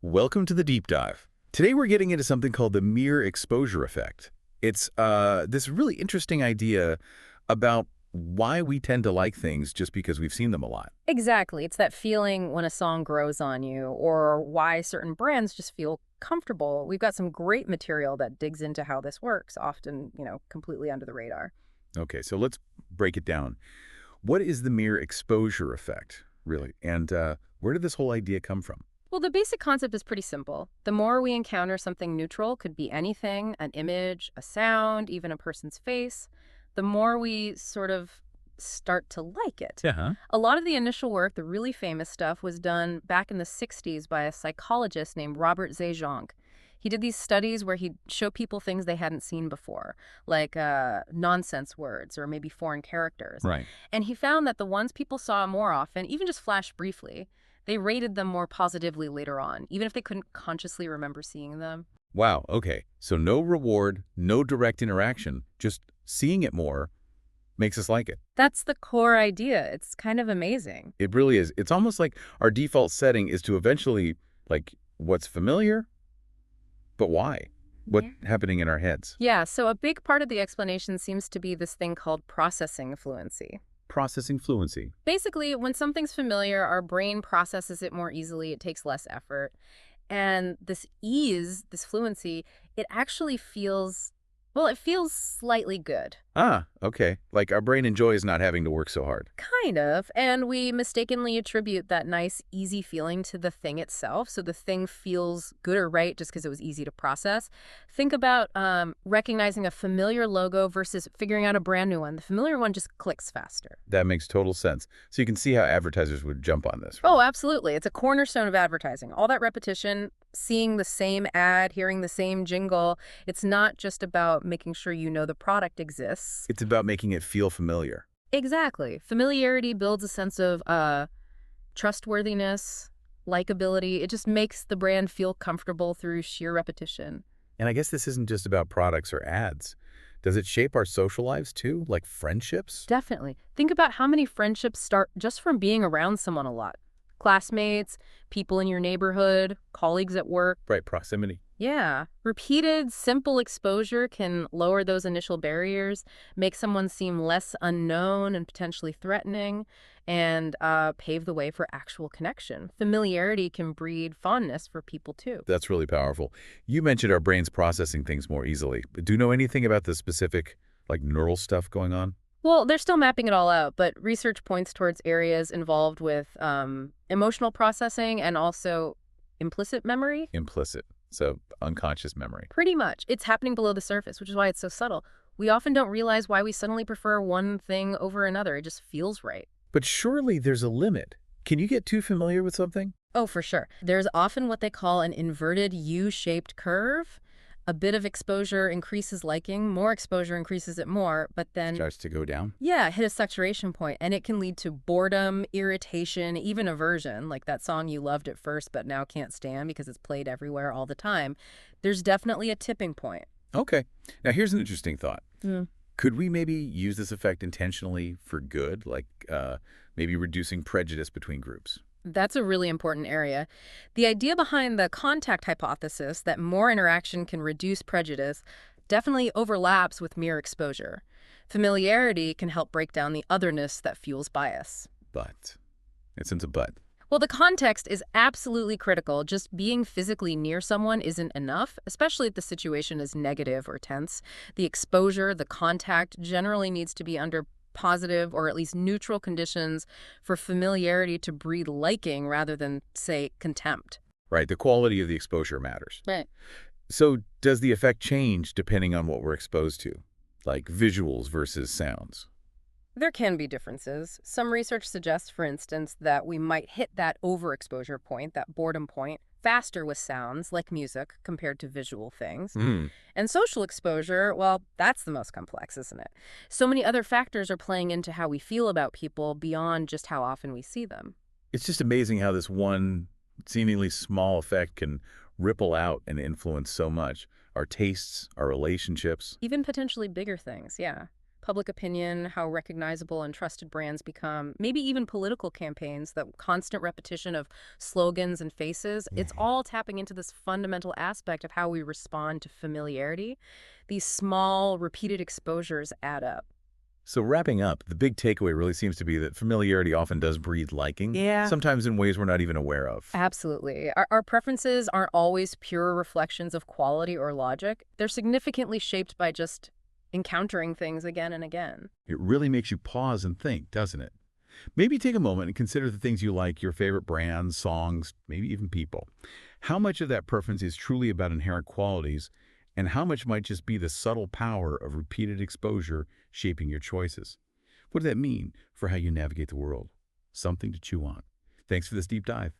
Welcome to the deep dive. Today we're getting into something called the mere exposure effect. It's this really interesting idea about why we tend to like things just because we've seen them a lot. Exactly. It's that feeling when a song grows on you, or why certain brands just feel comfortable. We've got some great material that digs into how this works, often, completely under the radar. Okay, so let's break it down. What is the mere exposure effect, really? And where did this whole idea come from? Well, the basic concept is pretty simple. The more we encounter something neutral, could be anything, an image, a sound, even a person's face, the more we sort of start to like it. Yeah. A lot of the initial work, the really famous stuff, was done back in the 60s by a psychologist named Robert Zajonc. He did these studies where he'd show people things they hadn't seen before, like nonsense words or maybe foreign characters. Right. And he found that the ones people saw more often, even just flashed briefly, they rated them more positively later on, even if they couldn't consciously remember seeing them. Wow, okay. So no reward, no direct interaction, just seeing it more makes us like it. That's the core idea. It's kind of amazing. It really is. It's almost like our default setting is to eventually, like, what's familiar, but why? What's happening in our heads? Yeah, so a big part of the explanation seems to be this thing called processing fluency. Processing fluency. Basically, when something's familiar, our brain processes it more easily. It takes less effort. And this ease, this fluency, it actually feels, well, it feels slightly good. Ah, okay. Like our brain enjoys not having to work so hard. Kind of. And we mistakenly attribute that nice, easy feeling to the thing itself. So the thing feels good or right just because it was easy to process. Think about recognizing a familiar logo versus figuring out a brand new one. The familiar one just clicks faster. That makes total sense. So you can see how advertisers would jump on this. Right? Oh, absolutely. It's a cornerstone of advertising. All that repetition, seeing the same ad, hearing the same jingle. It's not just about making sure you know the product exists. It's about making it feel familiar. Exactly. Familiarity builds a sense of trustworthiness, likability. It just makes the brand feel comfortable through sheer repetition. And I guess this isn't just about products or ads. Does it shape our social lives too, like friendships? Definitely. Think about how many friendships start just from being around someone a lot. Classmates, people in your neighborhood, colleagues at work. Right, proximity. Yeah. Repeated, simple exposure can lower those initial barriers, make someone seem less unknown and potentially threatening, and pave the way for actual connection. Familiarity can breed fondness for people, too. That's really powerful. You mentioned our brains processing things more easily. Do you know anything about the specific, like, neural stuff going on? Well, they're still mapping it all out, but research points towards areas involved with emotional processing and also implicit memory. Implicit. So unconscious memory. Pretty much. It's happening below the surface, which is why it's so subtle. We often don't realize why we suddenly prefer one thing over another. It just feels right. But surely there's a limit. Can you get too familiar with something? Oh, for sure. There's often what they call an inverted U-shaped curve. A bit of exposure increases liking, more exposure increases it more, but then Starts to go down? yeah, hit a saturation point, and it can lead to boredom, irritation, even aversion, like that song you loved at first but now can't stand because it's played everywhere all the time. There's definitely a tipping point. Okay. Now here's an interesting thought. Mm. Could we maybe use this effect intentionally for good, like maybe reducing prejudice between groups? That's a really important area. The idea behind the contact hypothesis that more interaction can reduce prejudice definitely overlaps with mere exposure. Familiarity can help break down the otherness that fuels bias. But, it's into but. Well, the context is absolutely critical. Just being physically near someone isn't enough, especially if the situation is negative or tense. The exposure, the contact generally needs to be under positive or at least neutral conditions for familiarity to breed liking rather than, say, contempt. Right, the quality of the exposure matters. Right. So does the effect change depending on what we're exposed to, like visuals versus sounds? There can be differences. Some research suggests, for instance, that we might hit that overexposure point, that boredom point, faster with sounds like music compared to visual things. And social exposure, well, that's the most complex, isn't it? So many other factors are playing into how we feel about people beyond just how often we see them. It's just amazing how this one seemingly small effect can ripple out and influence so much. Our tastes, our relationships. Even potentially bigger things, yeah. public opinion, how recognizable and trusted brands become, maybe even political campaigns, the constant repetition of slogans and faces, it's all tapping into this fundamental aspect of how we respond to familiarity. These small, repeated exposures add up. So wrapping up, the big takeaway really seems to be that familiarity often does breed liking, Yeah. sometimes in ways we're not even aware of. Absolutely. Our preferences aren't always pure reflections of quality or logic. They're significantly shaped by just encountering things again and again. It really makes you pause and think, doesn't it? Maybe take a moment and consider the things you like, your favorite brands, songs, maybe even people. How much of that preference is truly about inherent qualities, and how much might just be the subtle power of repeated exposure shaping your choices? What does that mean for how you navigate the world? Something to chew on. Thanks for this deep dive.